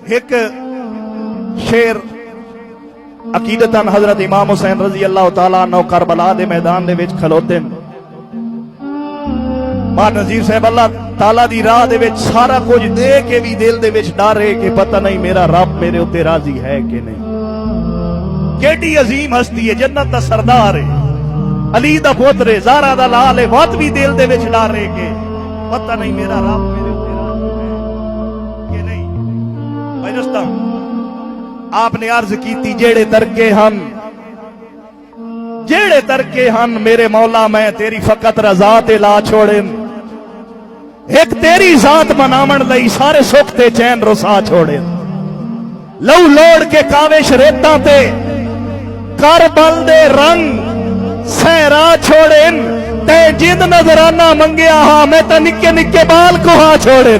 एक शेर अकीदतन हजरत इमाम हुसैन रजी अल्लाह तआला अन्हु करबला दे मैदान दे विच खलोते मां नजीर साहब अल्लाह ताला दी राह दे विच सारा कुछ दे के भी दिल दे विच डर है कि पता नहीं मेरा रब मेरे उत्ते राजी है कि नहीं। केडी अजीम हस्ती है, जन्नत दा सरदार है, अली दा पुत्र है, ज़ारा दा लाल है, वत भी दिल दे विच डर है कि पता नहीं मेरा रब मेरे उत्ते राजी है कि नहीं। भाई दोस्तों, आपने अर्ज की जेड़े तरके हन मेरे मौला मैं तेरी फकत रजा ते ला छोड़े, एक तेरी जात मनावण लई सारे सुख ते चैन रुसा छोड़े, लहू लोड़ के काविश रेता ते करबल दे रंग सहरा छोड़े, ते जिंद नजराना मंगया हा मैं तो निक्के निक्के बाल कुहा छोड़े।